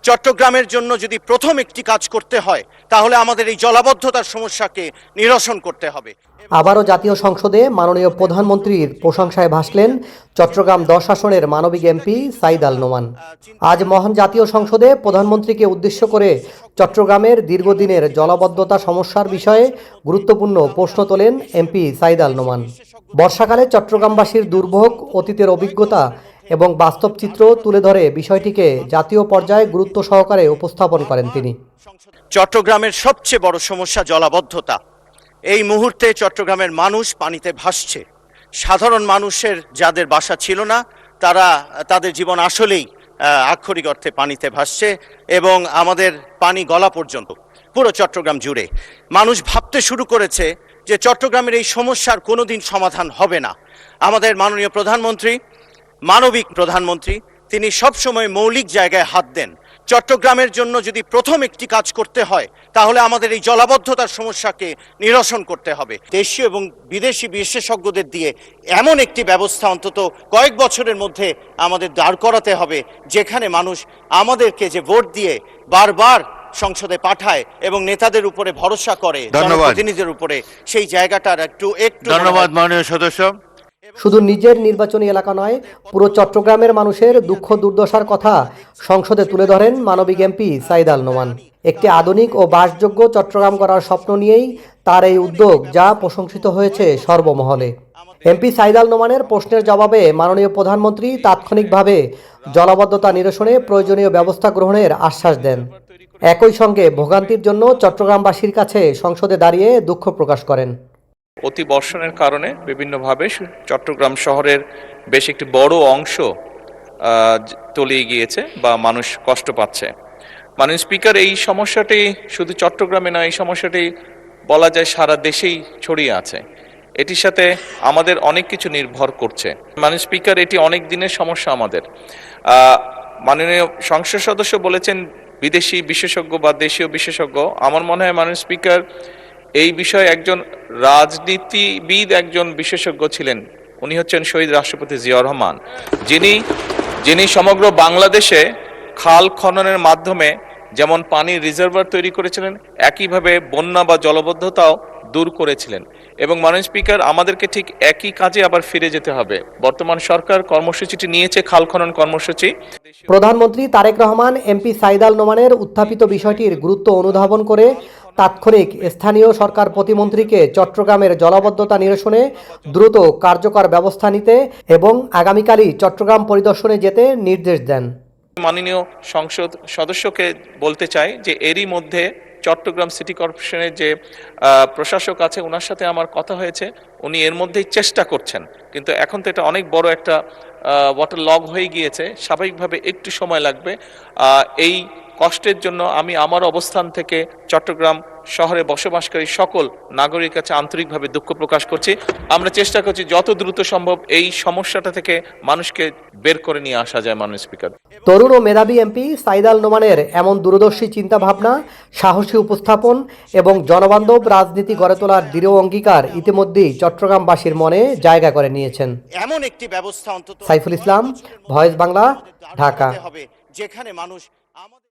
চট্টগ্রামের জন্য যদি প্রথম একটি কাজ করতে হয় তাহলে আমাদের এই জলাবদ্ধতার সমস্যাকে নিরসন করতে হবে। আবারও জাতীয় সংসদে মাননীয় প্রধানমন্ত্রীর প্রশংসায় ভাসলেন চট্টগ্রাম 10 আসনের মানবিক এমপি সাঈদ আল নোমান। আজ মহান জাতীয় সংসদে প্রধানমন্ত্রীকে উদ্দেশ্য করে চট্টগ্রামের দীর্ঘদিনের জলাবদ্ধতা সমস্যার বিষয়ে গুরুত্বপূর্ণ প্রশ্ন তোলেন এমপি সাঈদ আল নোমান। বর্ষাকালে চট্টগ্রামবাসীর দুর্ভোগ, অতীতের অভিজ্ঞতা এবং বাস্তব চিত্র তুলে ধরে বিষয়টিকে জাতীয় পর্যায়ে গুরুত্ব সহকারে উপস্থাপন করেন তিনি। চট্টগ্রামের সবচেয়ে বড় সমস্যা জলাবদ্ধতা। এই মুহূর্তে চট্টগ্রামের মানুষ পানিতে ভাসছে। সাধারণ মানুষের যাদের বাসা ছিল না তাদের জীবন আসলেই আক্ষরিক অর্থে পানিতে ভাসছে এবং আমাদের পানি গলা পর্যন্ত পুরো চট্টগ্রাম জুড়ে মানুষ ভাবতে শুরু করেছে যে চট্টগ্রামের এই সমস্যার কোনোদিন সমাধান হবে না। আমাদের মাননীয় প্রধানমন্ত্রী, মানবিক প্রধানমন্ত্রী, তিনি সবসময় মৌলিক জায়গায় হাত দেন। চট্টগ্রামের জন্য যদি প্রথম একটি কাজ করতে হয় তাহলে আমাদের এই জলাবদ্ধতার সমস্যাকে নিরসন করতে হবে। দেশীয় এবং বিদেশি বিশেষজ্ঞদের দিয়ে এমন একটি ব্যবস্থা অন্তত কয়েক বছরের মধ্যে আমাদের দাঁড় করাতে হবে, যেখানে মানুষ আমাদেরকে যে ভোট দিয়ে বারবার সংসদে পাঠায় এবং নেতাদের উপরে ভরসা করে, জনপ্রতিনিধিদের উপরে, সেই জায়গাটার একটু ধন্যবাদ মাননীয় সদস্য। শুধু নিজের নির্বাচনী এলাকা নয়, পুরো চট্টগ্রামের মানুষের দুঃখ দুর্দশার কথা সংসদে তুলে ধরেন মানবিক এমপি সাঈদ আল নোমান। একটি আধুনিক ও বাসযোগ্য চট্টগ্রাম করার স্বপ্ন নিয়েই তার এই উদ্যোগ, যা প্রশংসিত হয়েছে সর্বমহলে। এমপি সাঈদ আল নোমানের প্রশ্নের জবাবে মাননীয় প্রধানমন্ত্রী তাৎক্ষণিকভাবে জলাবদ্ধতা নিরসনে প্রয়োজনীয় ব্যবস্থা গ্রহণের আশ্বাস দেন। একই সঙ্গে ভোগান্তির জন্য চট্টগ্রামবাসীর কাছে সংসদে দাঁড়িয়ে দুঃখ প্রকাশ করেন। অতি বর্ষণের কারণে বিভিন্নভাবে চট্টগ্রাম শহরের বেশ একটি বড় অংশ তলিয়ে গিয়েছে বা মানুষ কষ্ট পাচ্ছে। মাননীয় স্পিকার, এই সমস্যাটি শুধু চট্টগ্রামে নয়, এই সমস্যাটি বলা যায় সারা দেশেই ছড়িয়ে আছে। এটির সাথে আমাদের অনেক কিছু নির্ভর করছে। মাননীয় স্পিকার, এটি অনেক দিনের সমস্যা আমাদের। মাননীয় সংসদ সদস্য বলেছেন বিদেশি বিশেষজ্ঞ বা দেশীয় বিশেষজ্ঞ। আমার মনে হয় মাননীয় স্পিকার, এই বিষয়ে একজন রাজনীতিবিদ, একজন বিশেষজ্ঞ ছিলেন। উনি হচ্ছেন শহীদ রাষ্ট্রপতি জিয়াউর রহমান, যিনি সমগ্র বাংলাদেশে খাল খননের মাধ্যমে যেমন পানির রিজার্ভার তৈরি করেছিলেন, একইভাবে বন্যা বা জলবদ্ধতাও দূর করেছিলেন। এবং মাননীয় স্পিকার, আমাদেরকে ঠিক একই কাজে আবার ফিরে যেতে হবে। বর্তমান সরকার কর্মসূচিটি নিয়েছে, খাল খনন কর্মসূচি। প্রধানমন্ত্রী তারেক রহমান এমপি সাঈদ আল নোমানের উত্থাপিত বিষয়টির গুরুত্ব অনুধাবন করে তাৎক্ষণিক স্থানীয় সরকার প্রতিমন্ত্রীকে চট্টগ্রামের জলাবদ্ধতা নিরসনে দ্রুত কার্যকর ব্যবস্থা নিতে এবং আগামীকালই চট্টগ্রাম পরিদর্শনে যেতে নির্দেশ দেন। মাননীয় সংসদ সদস্যকে বলতে চাই যে এরই মধ্যে চট্টগ্রাম সিটি কর্পোরেশনের যে প্রশাসক আছে, ওনার সাথে আমার কথা হয়েছে। উনি এর মধ্যেই চেষ্টা করছেন, কিন্তু এখন তো এটা অনেক বড় একটা ওয়াটার লগ হয়ে গিয়েছে, স্বাভাবিকভাবে একটু সময় লাগবে। এই কষ্টের জন্য আমি আমার অবস্থান থেকে চট্টগ্রাম শহরে বসবাসকারী সকল নাগরিকের কাছে আন্তরিকভাবে দুঃখ প্রকাশ করছি। আমরা চেষ্টা করছি যত দ্রুত সম্ভব এই সমস্যাটা থেকে মানুষকে বের করে নিয়ে আসা যায়। মাননীয় স্পিকার, তরুণ ও মেধাবী এমপি সাঈদ আল নোমানের এমন দূরদর্শী চিন্তাভাবনা, সাহসী উপস্থাপন এবং জনবান্ধব রাজনীতি গড়ে তোলার দৃঢ় অঙ্গীকার ইতিমধ্যেই চট্টগ্রামবাসীর মনে জায়গা করে নিয়েছেন। এমন একটি ব্যবস্থা অন্তত সাইফুল ইসলাম, ভয়েস বাংলা, ঢাকা। যেখানে মানুষ